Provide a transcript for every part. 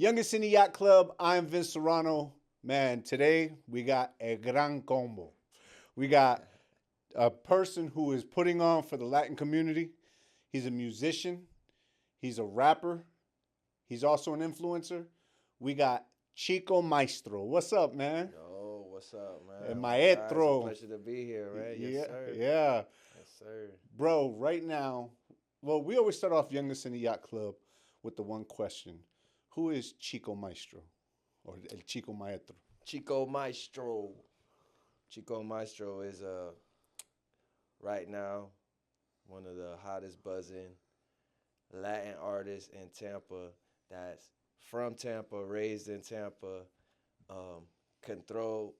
Youngest in the Yacht Club, I'm Vince Serrano. Man, today we got a gran combo. We got a person who is putting on for the Latin community. He's a musician. He's a rapper. He's also an influencer. We got Chico Maestro. What's up, man? Yo, what's up, El man? Guys, it's a maestro. pleasure to be here, right? Yeah, Yes, sir. yeah. Yes, sir. Bro, right now, well, we always start off Youngest in the Yacht Club with the one question. Who is Chico Maestro? Or El Chico Maestro? Chico Maestro. Chico Maestro is right now one of the hottest buzzing Latin artists in Tampa. That's from Tampa, raised in Tampa. Can throw.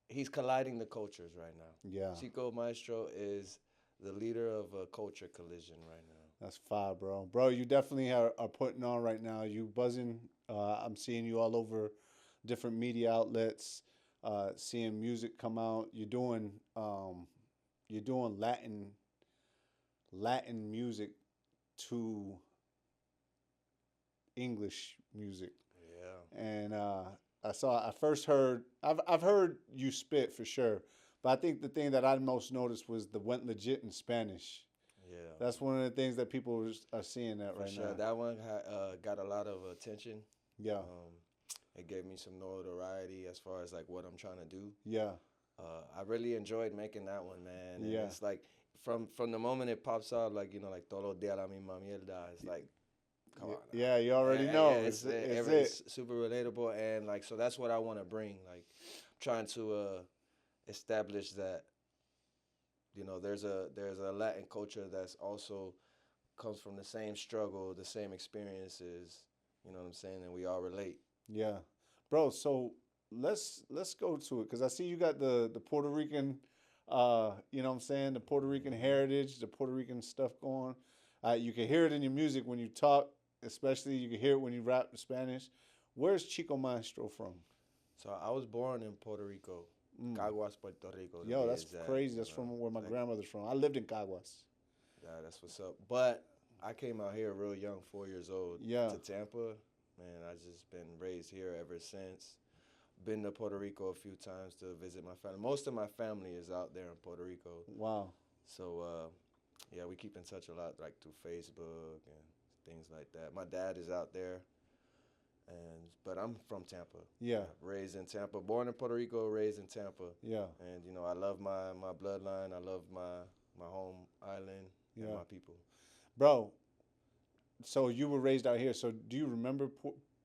He's colliding the cultures right now. Yeah. Chico Maestro is the leader of a culture collision right now. That's fire, bro. Bro, you definitely are putting on right now. You buzzing. I'm seeing you all over different media outlets, seeing music come out. You're doing Latin music to English music. Yeah. And I first heard, I've heard you spit for sure, but I think the thing that I most noticed was the went legit in Spanish. Yeah. That's one of the things that people are seeing that For right sure. now. That one got a lot of attention. Yeah, It gave me some notoriety as far as like what I'm trying to do. yeah, I really enjoyed making that one, man. And Yeah. it's like from the moment it pops out, like like todo dia la misma mierda. It's like, come on. Now. yeah. You already know. Yeah, It's it's super relatable, and like so that's what I want to bring. Like, trying to establish that there's a Latin culture that's also comes from the same struggle, the same experiences. You know what I'm saying? And we all relate. Yeah, bro. So let's go to it because I see you got the Puerto Rican, you know what I'm saying, the Puerto Rican heritage, the Puerto Rican stuff going. You can hear it in your music when you talk, especially you can hear it when you rap in Spanish. Where's Chico Maestro from? So I was born in Puerto Rico, Mm. Caguas, Puerto Rico. To Yo, be that's exact, crazy. That's you from know. where my Like, grandmother's from. I lived in Caguas. yeah, that's what's up. But I came out here real young, 4 years old, Yeah. to Tampa. Man, I just been raised here ever since. Been to Puerto Rico a few times to visit my family. Most of my family is out there in Puerto Rico. Wow. So, yeah, we keep in touch a lot, like through Facebook and things like that. My dad is out there, but I'm from Tampa. Yeah. Raised in Tampa, born in Puerto Rico, raised in Tampa. Yeah. And I love my bloodline. I love my home island and Yeah. my people. Bro, so you were raised out here. So do you remember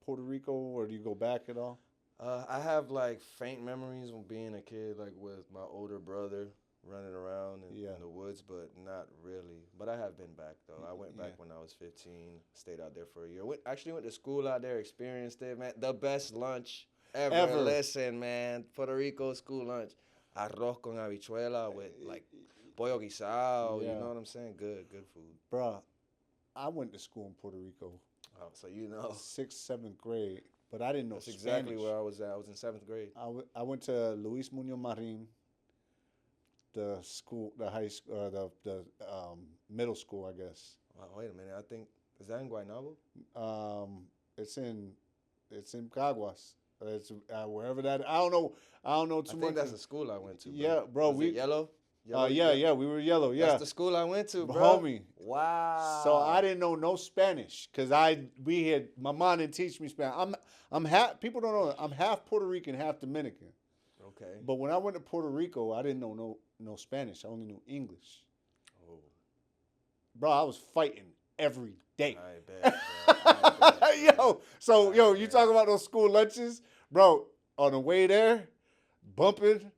Puerto Rico or do you go back at all? I have like faint memories of being a kid, like with my older brother running around Yeah. in the woods, but not really. But I have been back though. I went back Yeah. when I was 15. Stayed out there for a year. Actually went to school out there, experienced it, man. The best lunch ever. Ever. Listen, man, Puerto Rico school lunch, arroz con habichuela with like pollo guisado. Yeah. You know what I'm saying? Good food. Bro, I went to school in Puerto Rico, Oh, so you know. 6th, 7th grade, but I didn't know That's Spanish. exactly where I was at. I was in 7th grade. I went to Luis Munoz Marin, the school, the high school, middle school, I guess. Wait a minute. I think is that in Guaynabo? It's in Caguas. It's wherever that. I don't know. I don't know too I much. think that's the school I went to. Bro. Yeah, bro. Was it yellow. Yeah. We were yellow. Yeah, That's the school I went to, bro. homie. Wow. So I didn't know no Spanish because my mom didn't teach me Spanish. I'm half, people don't know that. I'm half Puerto Rican, half Dominican. Okay. But when I went to Puerto Rico, I didn't know no Spanish. I only knew English. Oh. Bro, I was fighting every day. I bet. Bro. I bet, bro. You talk about those school lunches, bro. On the way there, bumping.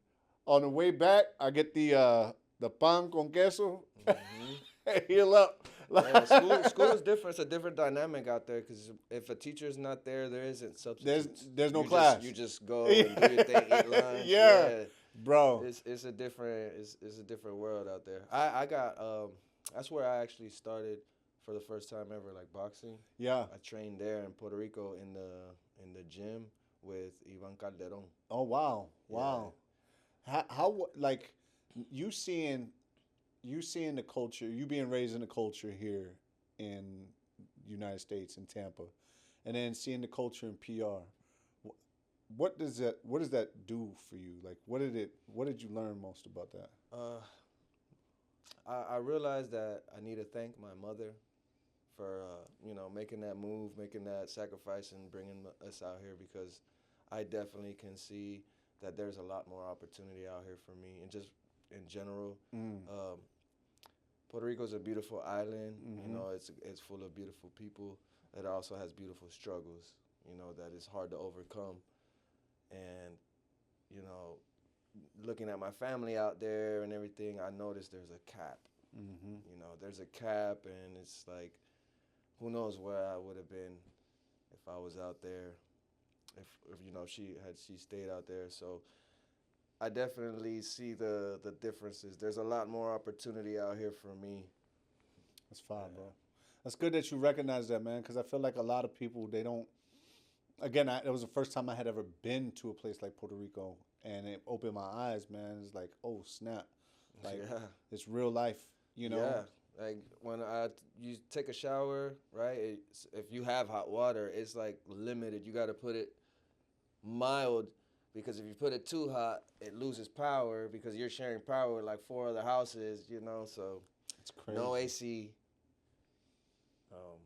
On the way back, I get the pan con queso. Mhm. Heal up. Yeah, school is different. It's a different dynamic out there because if a teacher's not there, there isn't substitutes. There's no You class. you just go and do your thing, eat lunch. Yeah. Bro. It's a different world out there. I got that's where I actually started for the first time ever, like boxing. Yeah. I trained there in Puerto Rico in the gym with Ivan Calderon. Oh wow. Yeah. Wow. How like you seeing the culture, you being raised in the culture here in United States in Tampa, and then seeing the culture in PR. What does that do for you? Like, what did you learn most about that? I realized that I need to thank my mother for making that move, making that sacrifice, and bringing us out here, because I definitely can see that there's a lot more opportunity out here for me, and just in general. Puerto Rico is a beautiful island. Mm-hmm. It's full of beautiful people. It also has beautiful struggles, that is hard to overcome. And, looking at my family out there and everything, I noticed there's a cap. Mm-hmm. There's a cap, and it's like, who knows where I would have been if I was out there, if she stayed out there. So I definitely see the differences. There's a lot more opportunity out here for me. That's fine, bro. That's good that you recognize that, man, because I feel like a lot of people, they don't. Again, it was the first time I had ever been to a place like Puerto Rico, and it opened my eyes, man. It's like, oh, snap. Like, it's real life, Yeah, like when you take a shower, right? If you have hot water, it's like limited. You got to put it mild, because if you put it too hot, it loses power, because you're sharing power with like 4 other houses, so it's crazy. no AC.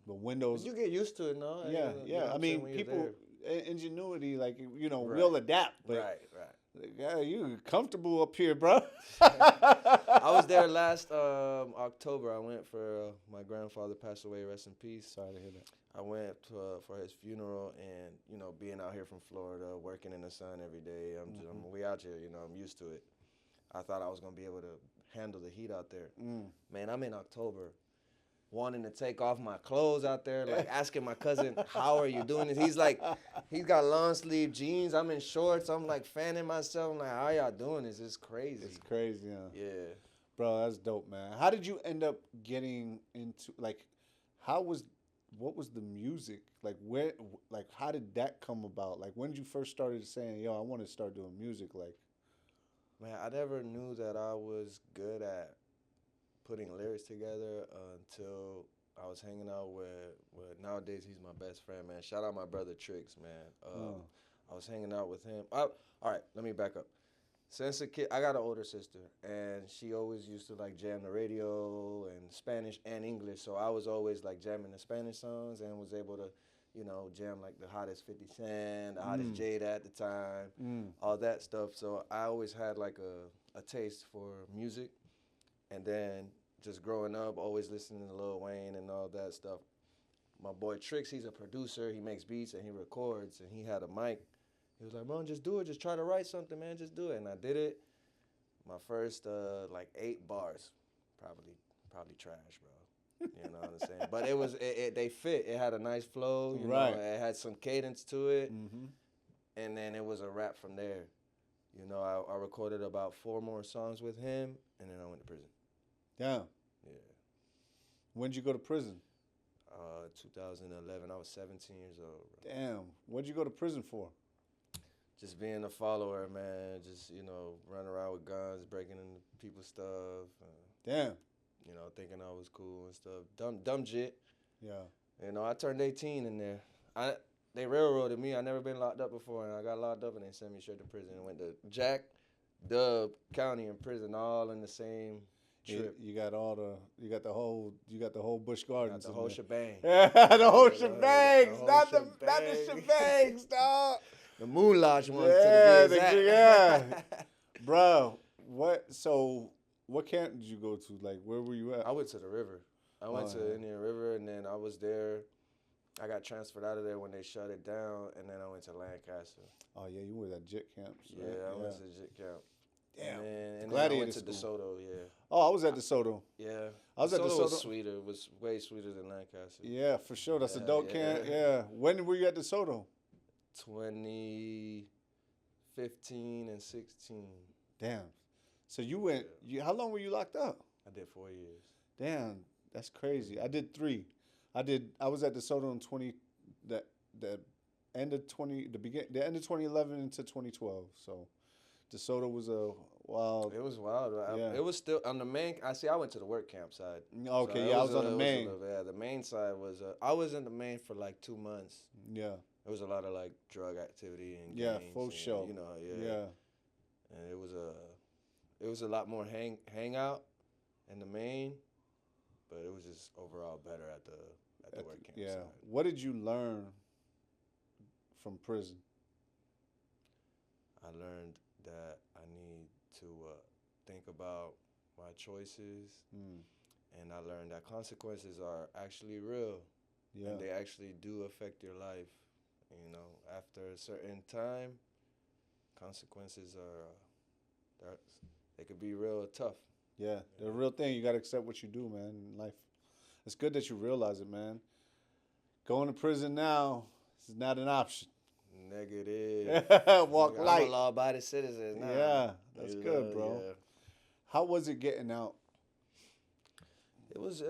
The windows. But you get used to it, no? Yeah. I mean, people, ingenuity, like, we'll adapt. But right. Yeah, you comfortable up here, bro. I was there last October. I went for my grandfather passed away. Rest in peace. Sorry to hear that. I went for his funeral, and being out here from Florida, working in the sun every day. We out here. I'm used to it. I thought I was gonna be able to handle the heat out there. Man, I'm in October, wanting to take off my clothes out there, like asking my cousin, how are you doing this? He's got long sleeve jeans. I'm in shorts. I'm like fanning myself. I'm like, how y'all doing this? It's crazy. It's crazy, huh? Yeah. Bro, that's dope, man. How did you end up getting into, like, what was the music? Like, how did that come about? Like, when did you first started saying, yo, I want to start doing music? Like, man, I never knew that I was good at putting lyrics together until I was hanging out with nowadays he's my best friend, man. Shout out my brother Tricks, man. I was hanging out with him. All right, let me back up. Since a kid, I got an older sister, and she always used to like jam the radio and Spanish and English. So I was always like jamming the Spanish songs, and was able to, jam like the hottest 50 Cent, the hottest Jada at the time, all that stuff. So I always had like a taste for music. And then just growing up, always listening to Lil Wayne and all that stuff. My boy Tricks, he's a producer. He makes beats and he records, and he had a mic. He was like, man, just do it. Just try to write something, man. Just do it. And I did it. My first, 8 bars, probably trash, bro. You know what I'm saying? But they fit. It had a nice flow. You know, it had some cadence to it. Mm-hmm. And then it was a wrap from there. I recorded about 4 more songs with him, and then I went to prison. Yeah. Yeah. When'd you go to prison? 2011. I was 17 years old, bro. Damn. What'd you go to prison for? Just being a follower, man. Just, running around with guns, breaking into people's stuff. Damn. Thinking I was cool and stuff. Dumb shit. Yeah. I turned 18 in there. They railroaded me. I never been locked up before, and I got locked up, and they sent me straight to prison. I went to Jack, Dub County in prison, all in the same trip. You got the whole Busch Gardens. Got the whole shebang. Yeah, the whole shebangs, not the shebangs, dog. The Moon Lodge one. Yeah. Bro, what camp did you go to? Like, where were you at? I went to the river. I went to Indian River, and then I was there. I got transferred out of there when they shut it down, and then I went to Lancaster. Oh, yeah, you were at JIT camps, right? Yeah, I went to JIT camp. Damn. And then I went to DeSoto, yeah. Oh, I was at DeSoto. Yeah. I was at DeSoto. Was sweeter. It was way sweeter than Lancaster. Yeah, for sure. That's a dope camp. Yeah. When were you at DeSoto? 2015 and 16. Damn. So you went, how long were you locked up? I did 4 years. Damn, that's crazy. I did 3. I was at DeSoto in the end of 2011 into 2012. So DeSoto was a wild. It was wild. Yeah. It was still on the main. I went to the work camp side. Okay, So yeah, I was on the it main. yeah, the main side was. I was in the main for like 2 months. Yeah. There was a lot of like drug activity and Yeah, gangs full and, show. You know, yeah. Yeah. And it was a lot more hangout in the main, but it was just overall better at the work camp Yeah. side. What did you learn from prison? I learned that I need to think about my choices, and I learned that consequences are actually real, and they actually do affect your life. You know, after a certain time, consequences they could be real tough. Yeah, the real thing. You got to accept what you do, man, in life. It's good that you realize it, man. Going to prison now is not an option. Negative. Walk I'm light. a law-abiding citizen now. Yeah, that's good, bro. Yeah. How was it getting out? It was,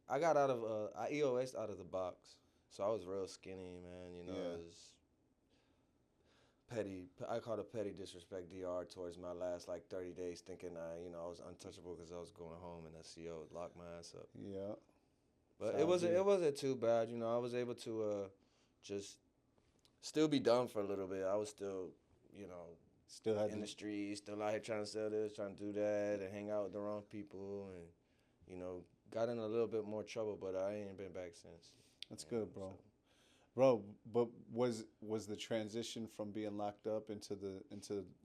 I got out of, I EOS'd out of the box. So I was real skinny, man. You know, it was petty. I called it petty disrespect DR towards my last like 30 days, thinking I was untouchable because I was going home and the CO would lock my ass up. Yeah. But it wasn't too bad. You know, I was able to just still be dumb for a little bit. I was still, still had in the streets, still out here trying to sell this, trying to do that, and hang out with the wrong people, and got in a little bit more trouble. But I ain't been back since. That's good, bro. So. Bro, but was the transition from being locked up into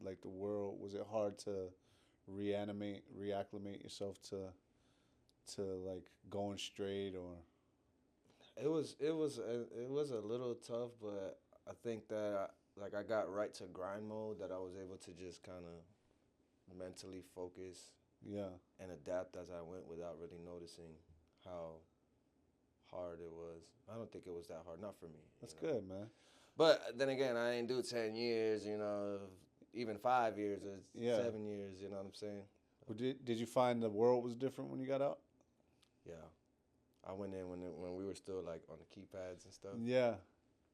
like the world? Was it hard to reacclimate yourself to like going straight, or? It was a little tough, but I think that I got right to grind mode, that I was able to just kind of mentally focus, and adapt as I went without really noticing how hard it was. I don't think it was that hard, not for me. That's good, man. But then again, I didn't do 10 years, even 5 years or 7 years, you know what I'm saying? Well, did you find the world was different when you got out? Yeah. I went in when we were still like on the keypads and stuff. Yeah.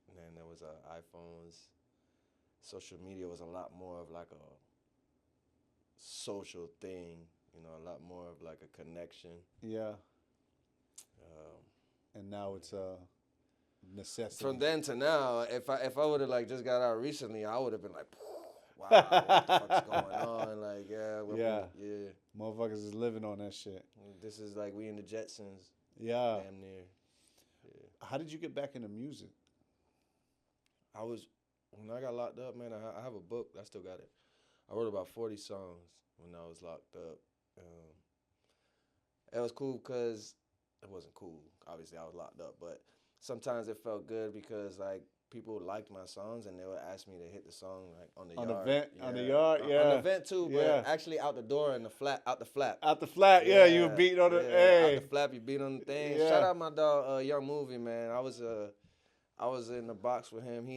And then there was iPhones. Social media was a lot more of like a social thing, a lot more of like a connection. Yeah. And now it's a necessity. From then to now, if I would have like just got out recently, I would have been like, wow, what the fuck's going on? Like, yeah. Motherfuckers is living on that shit. This is like we in the Jetsons. Yeah. Damn near. Yeah. How did you get back into music? When I got locked up, man, I have a book. I still got it. I wrote about 40 songs when I was locked up. It was cool because it wasn't cool. Obviously, I was locked up, but sometimes it felt good because like people liked my songs and they would ask me to hit the song like on the yard. On the yard, yeah. On the vent too, but actually out the door and out the flap. Out the flap, yeah. You were beating on the out the flap, you beat on the thing. Yeah. Shout out my dog, Young Movie, man. I was in the box with him.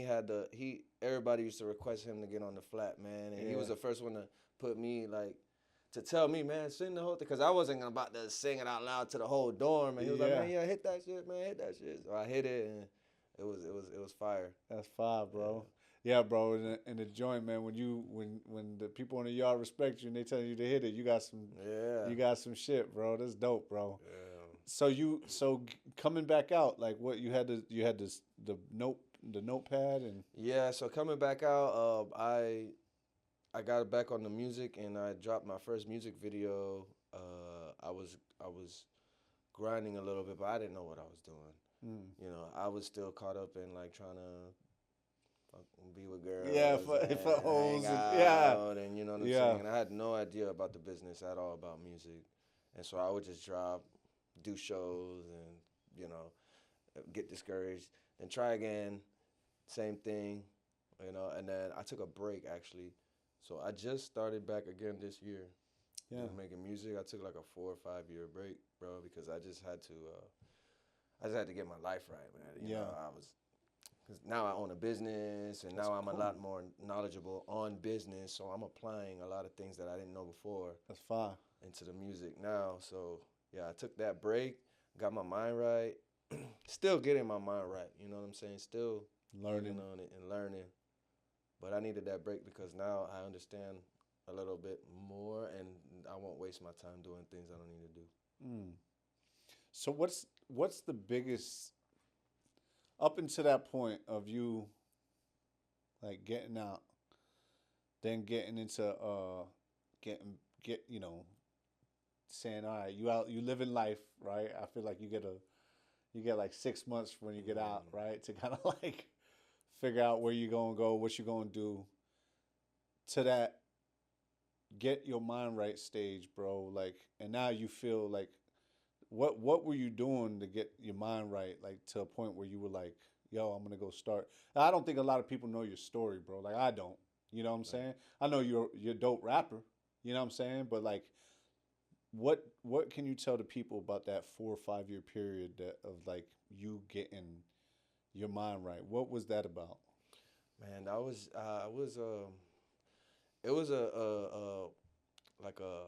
Everybody used to request him to get on the flap, man, and he was the first one to put me like. To tell me, man, sing the whole thing, because I wasn't about to sing it out loud to the whole dorm. And he was like, man, hit that shit, man, hit that shit. So I hit it, and it was fire. That's fire, bro. Yeah, bro. In the joint, man, when the people in the yard respect you and they tell you to hit it, you got some shit, bro. That's dope, bro. Yeah. So coming back out, like what you had the notepad and. Yeah. So coming back out, I got back on the music and I dropped my first music video. I was grinding a little bit, but I didn't know what I was doing. I was still caught up in like trying to be with girls. Yeah, for hoes. And you know what I'm saying? And I had no idea about the business at all, about music. And so I would just drop, do shows and, get discouraged. Then try again, same thing, and then I took a break actually. So I just started back again this year. Yeah. Making music. I took like a 4 or 5 year break, bro, because I just had to get my life right, man. You know, because now I own a business and now I'm a lot more knowledgeable on business. So I'm applying a lot of things that I didn't know before. That's fine. Into the music now. So yeah, I took that break, got my mind right. Still getting my mind right. You know what I'm saying? Still learning on it and learning. But I needed that break because now I understand a little bit more, and I won't waste my time doing things I don't need to do. Mm. So what's the biggest up until that point of you like getting out, then getting into saying, all right, you out, you living life, right? I feel like you get like 6 months when you get out, right, to kind of like figure out where you're gonna go, what you're gonna do. To that get your mind right stage, bro. Like, and now you feel like, what were you doing to get your mind right, like to a point where you were like, yo, I'm gonna go start. I don't think a lot of people know your story, bro. Like I don't. You know what I'm saying? I know you're a dope rapper. You know what I'm saying? But like, what can you tell the people about that 4 or 5 year period of like you getting your mind right? What was that about? Man, it was like a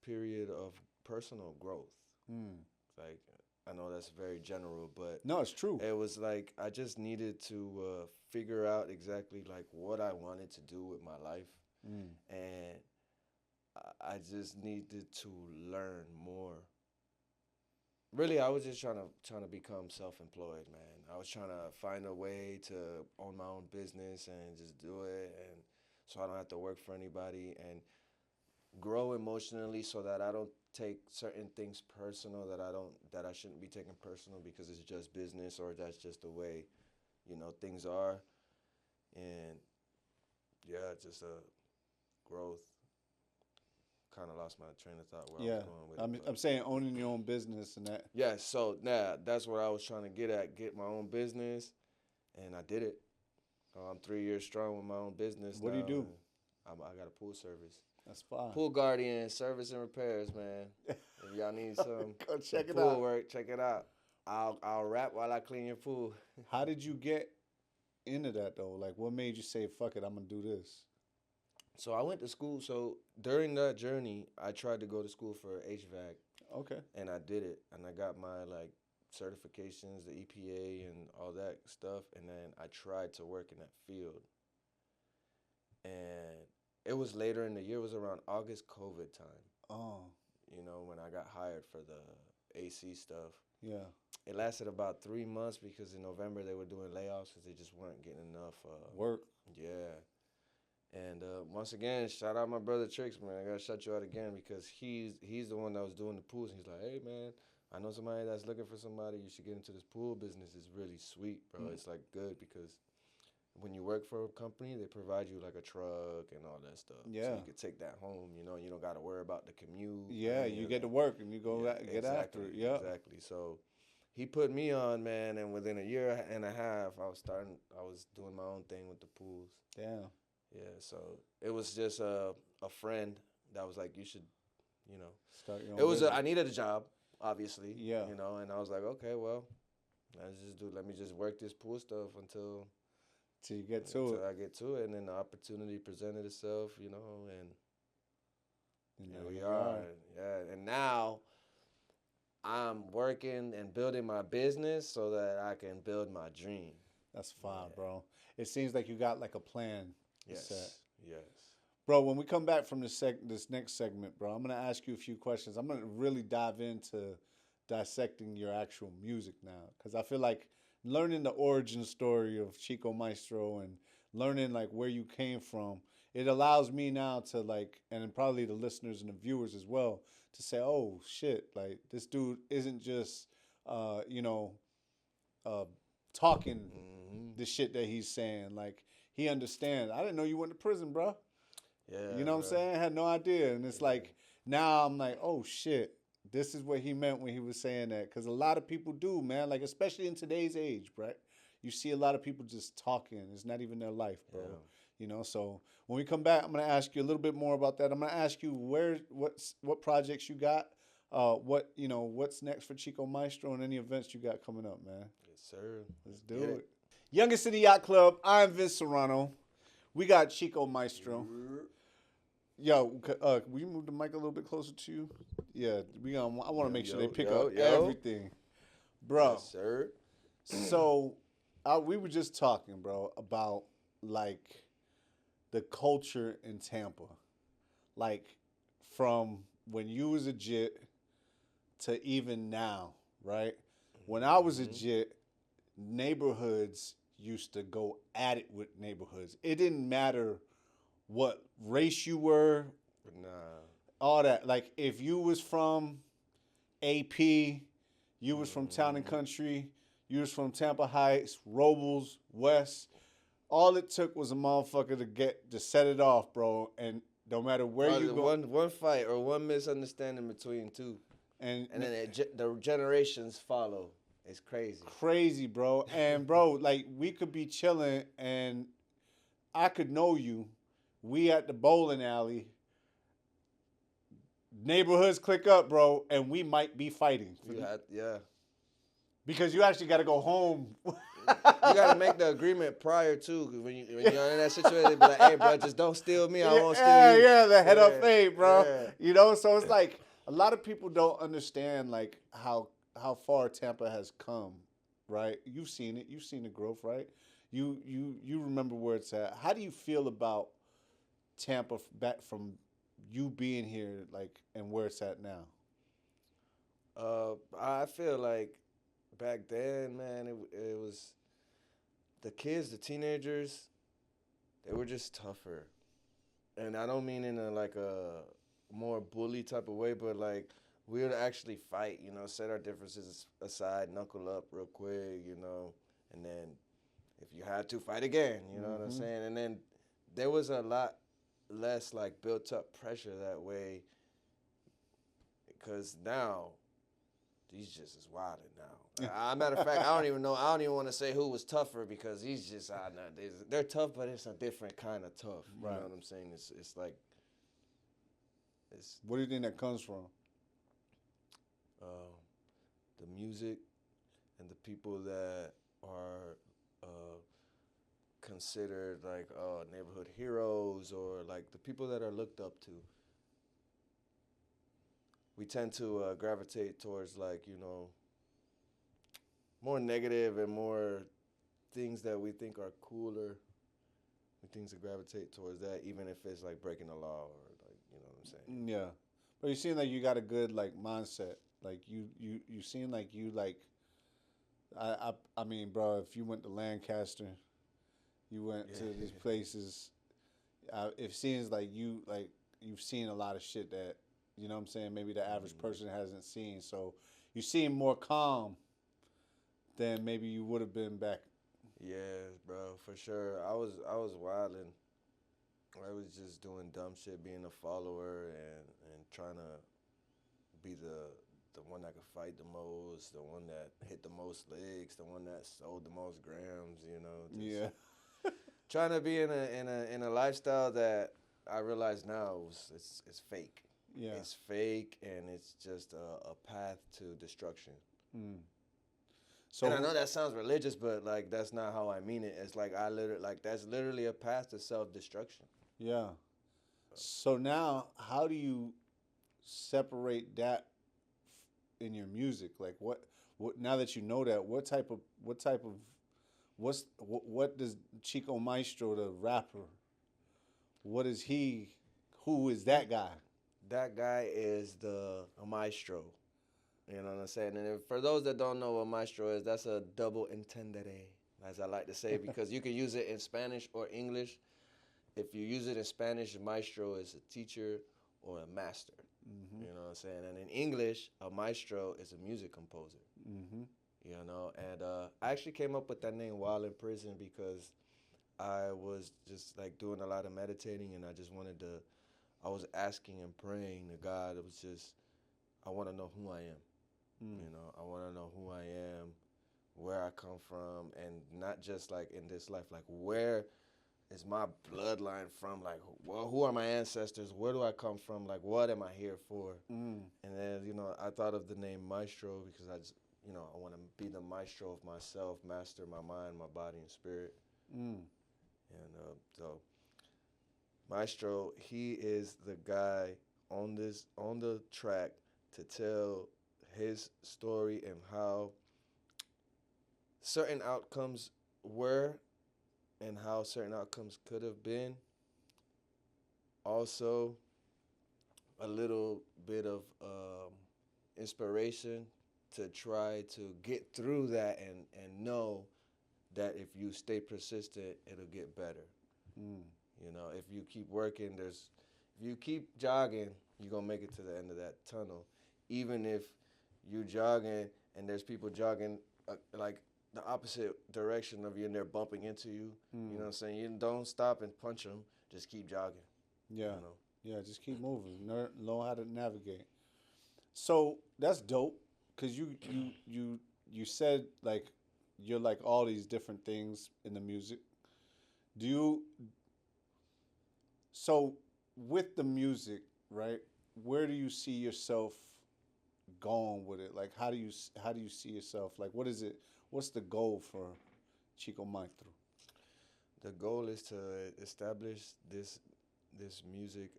period of personal growth. Mm. Like, I know that's very general, but No, it's true. it was like I just needed to figure out exactly like what I wanted to do with my life, Mm. and I just needed to learn more. Really, I was just trying to become self-employed, man. I was trying to find a way to own my own business and just do it, and so I don't have to work for anybody, and grow emotionally so that I don't take certain things personal that I shouldn't be taking personal because it's just business or that's just the way, things are. And yeah, just a growth. Kind of lost my train of thought where I was Yeah, going with I'm it, I'm but saying owning your own business and that. yeah. So now that's what I was trying to get my own business, and I did it. I'm 3 years strong with my own business What do you now, do? and I got a pool service. That's fine. Pool Guardian service and repairs, man. If y'all need Go some check it pool out. work, check it out. I'll rap while I clean your pool. How did you get into that though? Like, what made you say, "Fuck it, I'm gonna do this"? So I went to school. So during that journey, I tried to go to school for HVAC, Okay. and I did it, and I got my like certifications, the EPA, and all that stuff. And then I tried to work in that field, and it was later in the year. It was around August COVID time. Oh, When I got hired for the AC stuff. yeah. It lasted about 3 months because in November they were doing layoffs because they just weren't getting enough. Work. Yeah. And once again, shout out my brother Tricks, man. I gotta shout you out again because he's the one that was doing the pools. And he's like, hey man, I know somebody that's looking for somebody. You should get into this pool business. It's really sweet, bro. It's like good because when you work for a company, they provide you like a truck and all that stuff. So Yeah. you could take that home. You don't got to worry about the commute. Yeah, any you of get to that. work and you go Yeah, get after it. Yeah. exactly. So he put me on, man, and within a year and a half, I was doing my own thing with the pools. Damn. Yeah, so it was just a friend that was like, you should, you know, Start your own it was business. I needed a job, obviously. Yeah. And I was like, okay, well, let me just work this pool stuff Till you get to until it. I get to it, and then the opportunity presented itself, and here we are. Yeah, and now I'm working and building my business so that I can build my dream. That's fine, Yeah. bro. It seems like you got like a plan Yes. set. Yes. Bro, when we come back from this next segment, bro, I'm gonna ask you a few questions. I'm gonna really dive into dissecting your actual music now, because I feel like learning the origin story of Chico Maestro and learning like where you came from, it allows me now to like, and then probably the listeners and the viewers as well, to say, oh shit, like this dude isn't just, you know, uh, talking Mm-hmm. the shit that he's saying. Like he understands. I didn't know you went to prison, bro. Yeah. You know what I'm bro. saying? I had no idea. And it's Yeah. like, now I'm like, oh shit, this is what he meant when he was saying that. Because a lot of people do, man. Like, especially in today's age, right? You see a lot of people just talking. It's not even their life, bro. Yeah. You know, so when we come back, I'm going to ask you a little bit more about that. I'm going to ask you what projects you got, what's next for Chico Maestro and any events you got coming up, man. Yes, sir. Let's do Get it. Youngest City Yacht Club. I'm Vince Serrano. We got Chico Maestro. Yo, will you move the mic a little bit closer to you? Yeah, I want to make sure they pick up everything, bro. Yes, sir. So, we were just talking, bro, about like the culture in Tampa, like from when you was a jit to even now, right? When I was a Mm-hmm. jit, neighborhoods used to go at it with neighborhoods. It didn't matter what race you were, Nah. all that. Like if you was from AP, you was from Town and Mm-hmm. Country, you was from Tampa Heights, Robles, West. All it took was a motherfucker to set it off, bro. And no matter where Or you the go, one fight or one misunderstanding between two, and and then the generations follow. It's crazy. crazy, bro. And bro, like we could be chilling, and I could know you. We at the bowling alley. Neighborhoods click up, bro, and we might be fighting You had, yeah. because you actually got to go home. You got to make the agreement prior to, 'cause when you're in that situation, they be like, "Hey, bro, just don't steal me. I won't steal Yeah, you." yeah, the head up Yeah, fade, bro. yeah. You know, so it's like a lot of people don't understand like how far Tampa has come, right? You've seen it. You've seen the growth, right? You remember where it's at. How do you feel about Tampa back from you being here, like, and where it's at now? I feel like back then, man, it was the kids, the teenagers, they were just tougher, and I don't mean in a like a more bully type of way, but like we would actually fight, set our differences aside, knuckle up real quick, and then if you had to fight again, you know what I'm Mm-hmm. saying, and then there was a lot less like built up pressure that way, because now he's just as wild now. Matter of fact, I don't even know. I don't even want to say who was tougher because he's just they're tough, but it's a different kind of tough. You Right. know what I'm saying? It's like it's What do you think that comes from? uh, the music and the people that are considered like neighborhood heroes or like the people that are looked up to. We tend to gravitate towards like more negative and more things that we think are cooler. We things to gravitate towards that, even if it's like breaking the law or like what I'm saying. Yeah, but you seem like you got a good like mindset. Like you seem like you like. I mean, bro, if you went to Lancaster, you went to these places. It seems like you've seen a lot of shit that you know what I'm saying. Maybe the average person hasn't seen. So you seem more calm than maybe you would have been back. Yeah, bro, for sure. I was wilding. I was just doing dumb shit, being a follower and trying to be the one that could fight the most, the one that hit the most legs, the one that sold the most grams. Just Yeah, trying to be in a lifestyle that I realize now it's fake. yeah. It's fake and it's just a path to destruction. Mm. And I know that sounds religious, but like that's not how I mean it. It's like that's literally a path to self destruction. Yeah. So now, how do you separate that in your music? Like, what? Now that you know that, what does Chico Maestro, the rapper, what is he? Who is that guy? That guy is a maestro. You know what I'm saying? And for those that don't know what maestro is, that's a double entendere, as I like to say, because you can use it in Spanish or English. If you use it in Spanish, maestro is a teacher or a master. Mm-hmm. You know what I'm saying? And in English, a maestro is a music composer. Mm-hmm. And I actually came up with that name while in prison because I was just like doing a lot of meditating and I was asking and praying to God. It was just, I want to know who I am. Mm. I want to know who I am, where I come from, and not just like in this life, like where is my bloodline from? Like, well, who are my ancestors? Where do I come from? Like, what am I here for? Mm. And then, I thought of the name Maestro because I just, I want to be the maestro of myself, master my mind, my body, and spirit. Mm. And so, Maestro, he is the guy on the track to tell his story and how certain outcomes were and how certain outcomes could have been also a little bit of inspiration to try to get through that and know that if you stay persistent, it'll get better. Mm. You know, if you keep working, if you keep jogging, you're going to make it to the end of that tunnel. Even if you jogging and there's people jogging like the opposite direction of you and they're bumping into you, you know what I'm saying? You don't stop and punch them, just keep jogging. Yeah. You know? Yeah, just keep moving. Know how to navigate. So that's dope, cause you said like you're like all these different things in the music. Do you? So with the music, right? Where do you see yourself going with it? Like how do you see yourself? Like what is it? What's the goal for Chico Maestro? The goal is to establish this music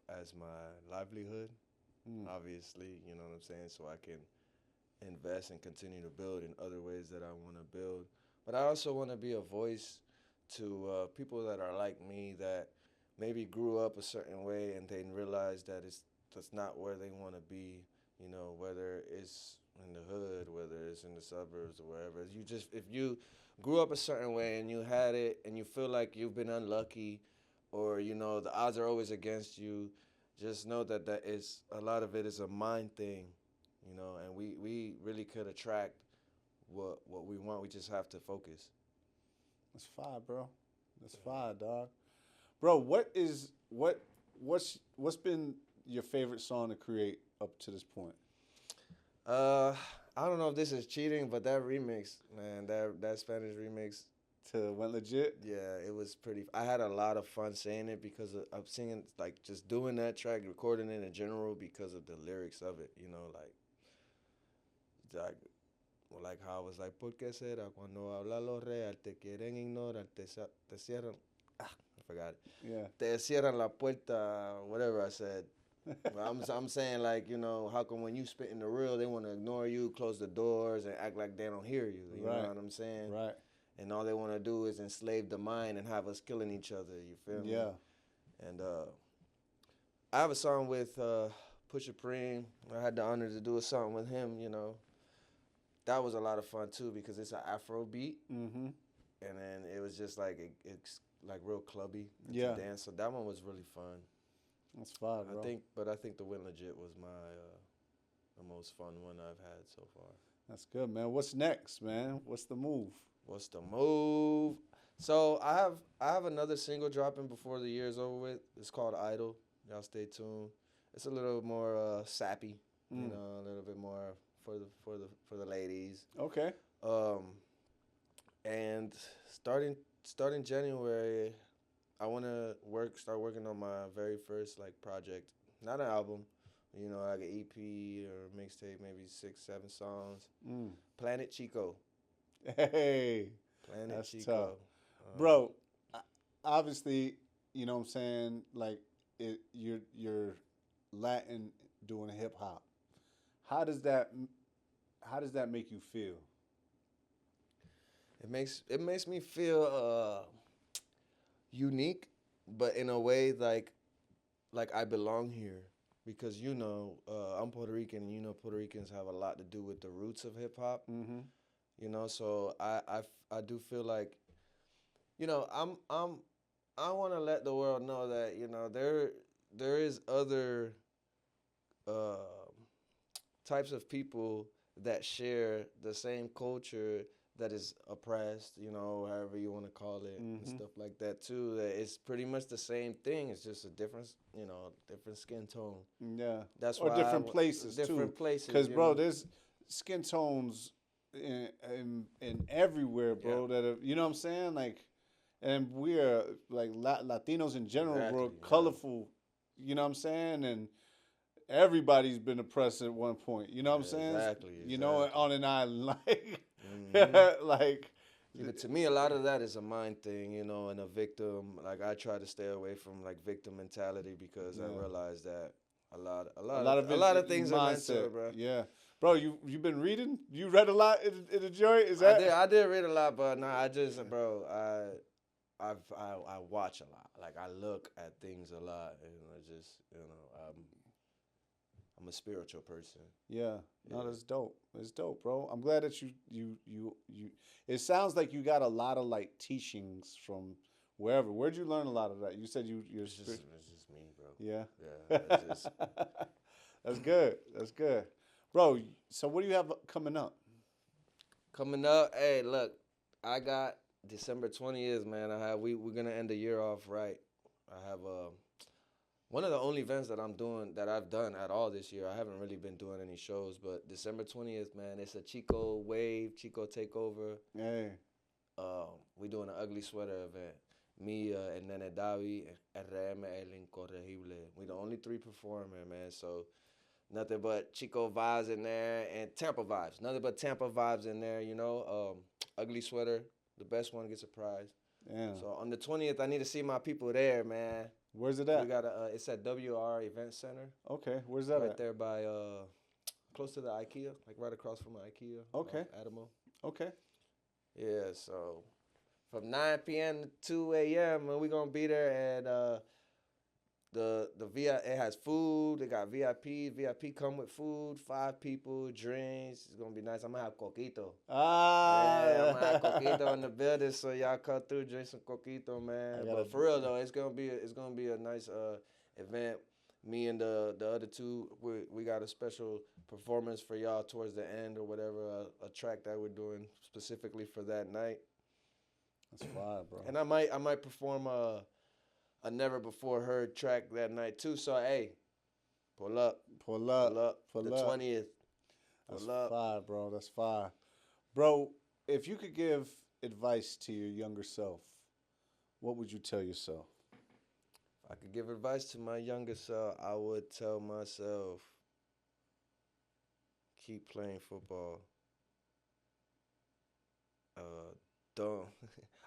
as my livelihood. Obviously, you know what I'm saying, so I can invest and continue to build in other ways that I want to build. But I also want to be a voice to people that are like me that maybe grew up a certain way and they realize that that's not where they want to be. You know, whether it's in the hood, whether it's in the suburbs or wherever. If you grew up a certain way and you had it and you feel like you've been unlucky, or you know the odds are always against you, just know that a lot of it is a mind thing, you know, and we really could attract what we want. We just have to focus. That's fire, bro. That's fire, dog. Bro, what's been your favorite song to create up to this point? I don't know if this is cheating, but that remix, man, that Spanish remix, To Went Legit? yeah, it was pretty. I had a lot of fun saying it because of singing, like just doing that track, recording it in general because of the lyrics of it. You know, like how I was like, ¿Por qué será cuando habla lo real te quieren ignorar, te cierran? Ah, I forgot it. Yeah. Te cierran la puerta, whatever I said. I'm saying, like, you know, how come when you spit in the real, they want to ignore you, close the doors, and act like they don't hear you? You Right. know what I'm saying? Right. And all they want to do is enslave the mind and have us killing each other. You feel me? Yeah. And I have a song with Pusha Preem. I had the honor to do a song with him, you know. That was a lot of fun, too, because it's an Afro beat. Mm-hmm. And then it was just like, it's like real clubby Yeah. to dance. So that one was really fun. That's fire, bro. I think the Win Legit was the most fun one I've had so far. That's good, man. What's next, man? What's the move? What's the move? So I have another single dropping before the year's over with. It's called Idol. Y'all stay tuned. It's a little more sappy, you know, a little bit more for the ladies. Okay. And starting January, I want to start working on my very first like project, not an album, you know, like an EP or mixtape, maybe 6-7 songs. Planet Chico. Hey, Planet that's Chico. tough. Bro, obviously, you know what I'm saying, like you're Latin doing hip hop. How does that make you feel? It makes me feel unique, but in a way like I belong here, because you know I'm Puerto Rican, and you know Puerto Ricans have a lot to do with the roots of hip hop. Mm-hmm. You know, so I do feel like, you know, I want to let the world know that, you know, there is other types of people that share the same culture that is oppressed, you know, however you want to call it, and stuff like that too. That it's pretty much the same thing. It's just a different, you know, different skin tone. Yeah. That's or why different places too. Different places. Because bro, know? there's skin tones in everywhere, bro. Yeah. That are, you know what I'm saying, like, and we are like Latinos in general, bro, Exactly, yeah. colorful. You know what I'm saying, and everybody's been oppressed at one point. You know what I'm saying? Exactly. You know, on an island, like, like. Yeah, but to me, a lot of that is a mind thing, you know, and a victim. Like, I try to stay away from like victim mentality, because I realize that a lot of things are mental, bro. Yeah, bro, you've been reading. You read a lot in the joint. Is that? I did read a lot, but nah, bro, I watch a lot. Like I look at things a lot, and I just I'm a spiritual person. Yeah. No, Yeah. that's dope. It's dope, bro. I'm glad that you. It sounds like you got a lot of like teachings from wherever. Where'd you learn a lot of that? You said you're It's just me, bro. Yeah. Yeah, it's just That's good. That's good, bro. So what do you have coming up? coming up. Hey, look, I got December 20th, man. We're gonna end the year off right. I have one of the only events that I've done at all this year. I haven't really been doing any shows, but December 20th, man, it's a Chico Wave, Chico Takeover. Hey. We doing an ugly sweater event. Me and Nene Davi, RM El Incorregible. We the only three performing, man. So nothing but Chico vibes in there and Tampa vibes. Nothing but Tampa vibes in there, you know. Ugly sweater, the best one gets a prize. Yeah. So on the 20th, I need to see my people there, man. Where's it at? We got it's at WR Event Center. Okay. Where's that Right at? there by close to the IKEA, like right across from IKEA. Okay. Adamo. Okay. Yeah, so from 9 p.m. to 2 a.m. and we're gonna be there and the VIP it has food, they got VIP. VIP come with food, 5 people, drinks. It's gonna be nice. I'm gonna have coquito. Ah. Yeah, I'm gonna have coquito in the building, so y'all come through, drink some coquito, man. But for real though, it's gonna be a nice event. Me and the other two, we got a special performance for y'all towards the end or whatever, a track that we're doing specifically for that night. That's fire, bro. And I might perform a never before heard track that night too. So hey, pull up Pull the up. 20th. That's Pull up. fire, bro. That's fire. Bro, if you could give advice to your younger self, what would you tell yourself? If I could give advice to my younger self, I would tell myself, keep playing football. Don't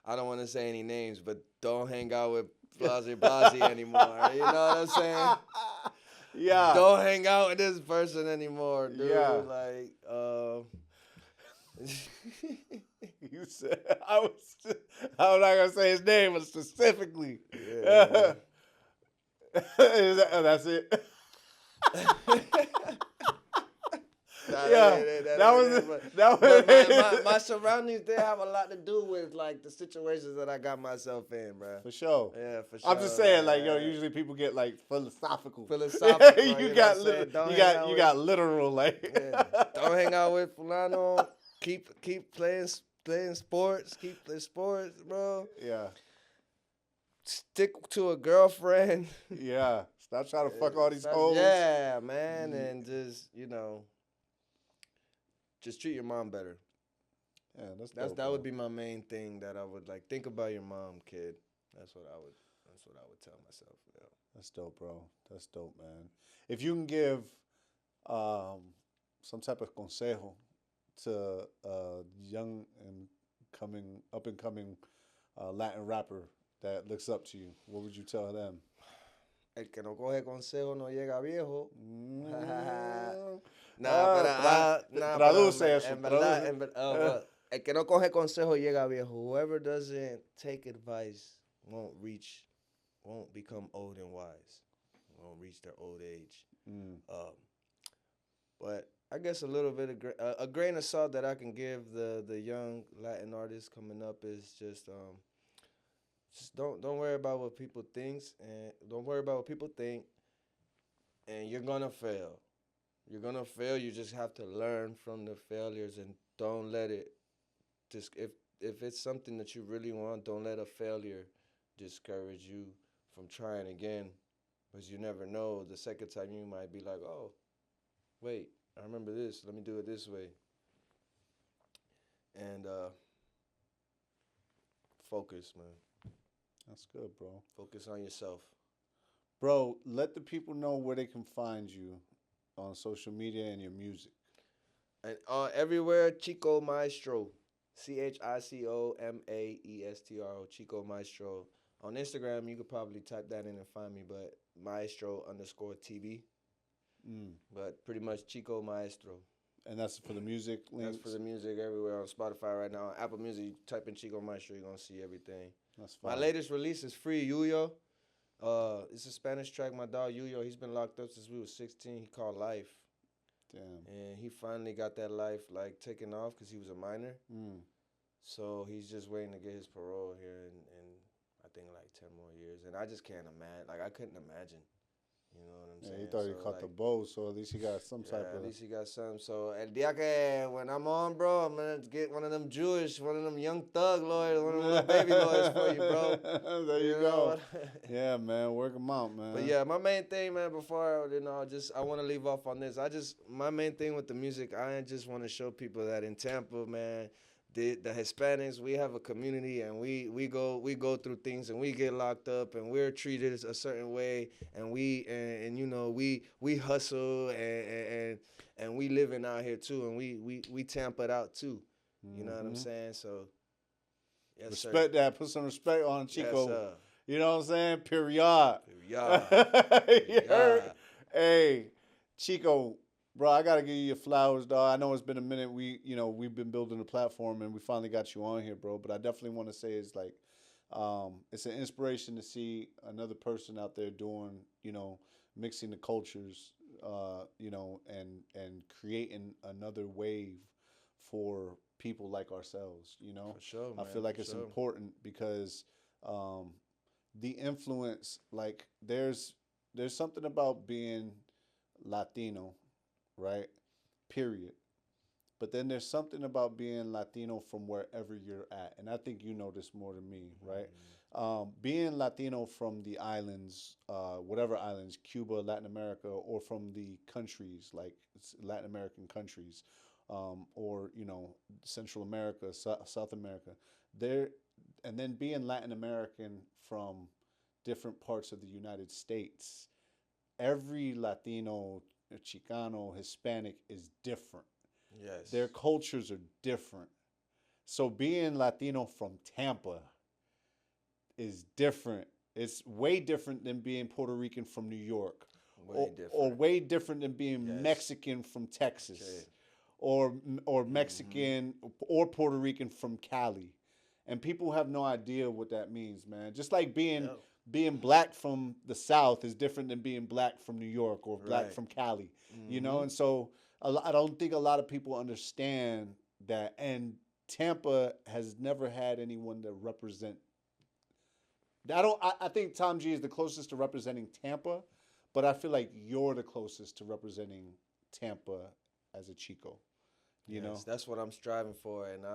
I don't want to say any names, but don't hang out with Blasi anymore. You know what I'm saying? Yeah. Don't hang out with this person anymore, dude. Yeah. Like, You said I'm not gonna say his name, but specifically. Yeah. That's it. But my surroundings, they have a lot to do with like the situations that I got myself in, bro. For sure. Yeah, for sure. I'm just saying, like, yo, usually people get like philosophical. You got literal, like. Yeah, don't hang out with Fulano. Keep playing sports. Keep playing sports, bro. Yeah. Stick to a girlfriend. Yeah. Stop trying to fuck all these hoes. Yeah, man, and just just treat your mom better. Yeah, that would be my main thing that I would like. Think about your mom, kid. That's what I would tell myself. Yeah. That's dope, bro. That's dope, man. If you can give some type of consejo to a young and up and coming Latin rapper that looks up to you, what would you tell them? El que no coge consejo no llega viejo. Traduce eso. En verdad, el que no coge consejo llega viejo. Whoever doesn't take advice won't become old and wise. Won't reach their old age. But I guess a little bit of a grain of salt that I can give the young Latin artists coming up is just don't worry about what people think, and you're gonna fail. You're gonna fail. You just have to learn from the failures and don't let it if it's something that you really want, don't let a failure discourage you from trying again, because you never know. The second time you might be like, oh, wait, I remember this. Let me do it this way. And focus, man. That's good, bro. Focus on yourself. Bro, let the people know where they can find you on social media and your music. And everywhere, Chico Maestro. ChicoMaestro. Chico Maestro. On Instagram, you could probably type that in and find me, but Maestro _TV. But pretty much Chico Maestro. And that's for the music links? That's for the music everywhere on Spotify right now. Apple Music, you type in Chico Maestro, you're going to see everything. That's fine. My latest release is Free Yuyo. It's a Spanish track. My dog Yuyo, he's been locked up since we was 16. He called life. Damn. And he finally got that life like taken off because he was a minor. So he's just waiting to get his parole here in I think like 10 more years. And I just can't imagine. Like I couldn't imagine. You know what I'm saying? He thought he caught the bow, so at least he got some type of. At least he got something. So el día que when I'm on, bro, I'm gonna get one of them young thug lawyers, one of them baby lawyers for you, bro. There you go. Yeah, man, work them out, man. But yeah, my main thing, man, before I want to leave off on this. My main thing with the music, I just want to show people that in Tampa, man, the Hispanics, we have a community, and we go through things, and we get locked up, and we're treated a certain way, and we hustle, and we living out here too, and we Tampa it out too. You know what I'm saying? So yes, respect that. Put some respect on Chico. Yes, sir. You know what I'm saying? Period. Period. Hey, Chico. Bro, I gotta give you your flowers, dog. I know it's been a minute. We've been building a platform, and we finally got you on here, bro. But I definitely want to say it's like, it's an inspiration to see another person out there doing, mixing the cultures, and creating another wave for people like ourselves. For sure, man. I feel like it's important because the influence, like, there's something about being Latino. Right? Period. But then there's something about being Latino from wherever you're at. And I think you know this more than me, right? Being Latino from the islands, whatever islands, Cuba, Latin America, or from the countries, like Latin American countries, or, Central America, South America, and then being Latin American from different parts of the United States, every Latino, Chicano, Hispanic is different. Yes. Their cultures are different. So being Latino from Tampa is different. It's way different than being Puerto Rican from New York. Or way different than being Mexican from Texas. Or Mexican or Puerto Rican from Cali. And people have no idea what that means, man. Just like being black from the South is different than being black from New York or black from Cali, And so I don't think a lot of people understand that. And Tampa has never had anyone to represent. I think Tom G is the closest to representing Tampa, but I feel like you're the closest to representing Tampa as a Chico. You know, that's what I'm striving for, and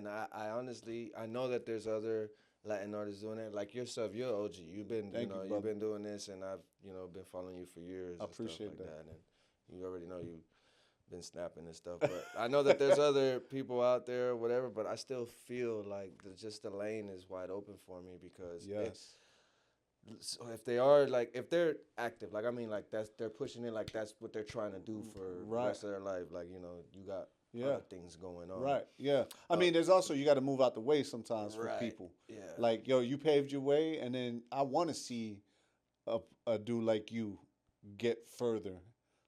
I honestly know that there's other Latin artists doing it, like yourself. You're OG. You've been you've been doing this, and I've been following you for years. I appreciate and stuff like that. And you already know you've been snapping and stuff. But I know that there's other people out there, or whatever. But I still feel like the lane is wide open for me because so if they're active, they're pushing it, like that's what they're trying to do for the rest of their life. Like you got other things going on. Right. Yeah. I mean, there's also you got to move out the way sometimes for people. Yeah. Like you paved your way, and then I want to see a dude like you get further.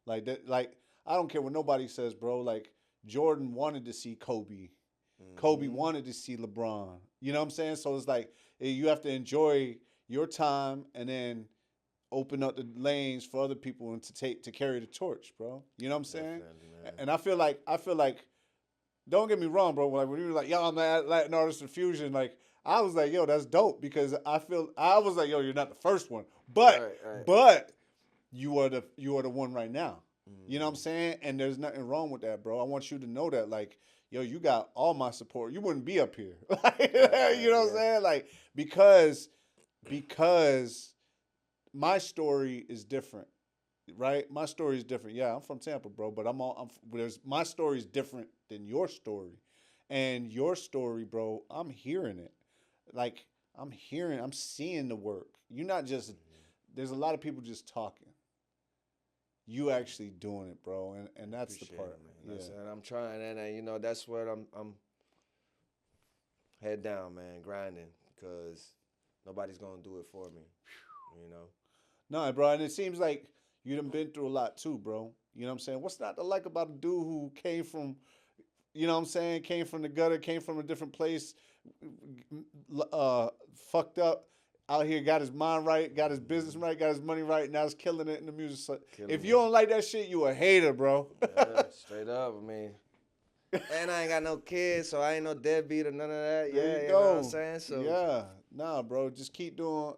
Like that. Like I don't care what nobody says, bro. Like Jordan wanted to see Kobe. Kobe wanted to see LeBron. You know what I'm saying? So it's like you have to enjoy your time and then open up the lanes for other people and to carry the torch, bro. You know what I'm saying? And I feel like, don't get me wrong, bro. Like when you were like, yo, I'm an Latin artist in Fusion, like I was like, yo, that's dope because I was like, yo, you're not the first one, but you are the one right now. You know what I'm saying? And there's nothing wrong with that, bro. I want you to know that, like, yo, you got all my support. You wouldn't be up here, you know what I'm saying? Like because my story is different, right? My story is different. Yeah, I'm from Tampa, bro, but my story is different than your story. And your story, bro, I'm hearing it. Like, I'm seeing the work. You're not just, there's a lot of people just talking. You actually doing it, bro, and that's the part. Man. And I'm trying, and that's where I'm head down, man, grinding, because nobody's gonna do it for me, No, bro, and it seems like you done been through a lot too, bro. You know what I'm saying? What's not to like about a dude who came from, you know what I'm saying, came from the gutter, came from a different place, fucked up, out here, got his mind right, got his business right, got his money right, now he's killing it in the music. So if you don't like that shit, you a hater, bro. Yeah, straight up. I mean, and I ain't got no kids, so I ain't no deadbeat or none of that. There Yeah, you you know what go. I'm saying? So Yeah, nah, bro. Just keep doing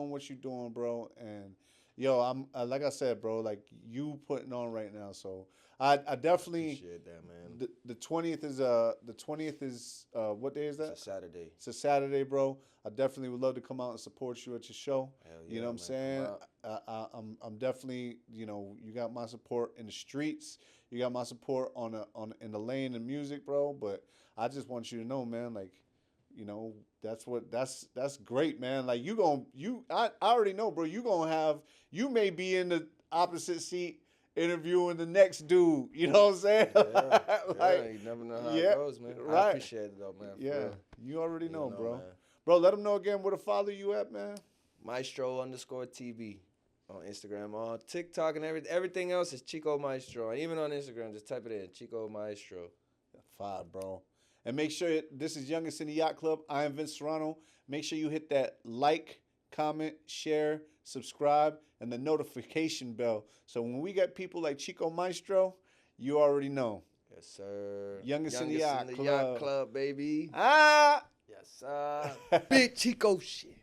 what you're doing, bro. And yo, I'm like I said, bro. Like you putting on right now. So I definitely appreciate that, man. the 20th is what day is that? It's a Saturday. It's a Saturday, bro. I definitely would love to come out and support you at your show. Hell You yeah, know what I'm man, saying? come out. I'm definitely, you know, you got my support in the streets. You got my support on in the lane of music, bro. But I just want you to know, man, like, you know, that's great, man. Like I already know, bro. You may be in the opposite seat interviewing the next dude. You know what I'm saying? Yeah, like, yeah, you never know how it goes, man. right. I appreciate it though, man. For Yeah, real. you already know, bro. Man. Bro, let them know again where to follow you at, man. Maestro_TV on Instagram, on TikTok, and everything else is Chico Maestro. And even on Instagram, just type it in, Chico Maestro. Fire, bro. And make sure this is Youngest in the Yacht Club. I am Vince Serrano. Make sure you hit that like, comment, share, subscribe, and the notification bell. So when we get people like Chico Maestro, you already know. Yes, sir. Youngest in the Yacht Club. Yacht Club, baby. Ah! Yes, sir. Big Chico shit.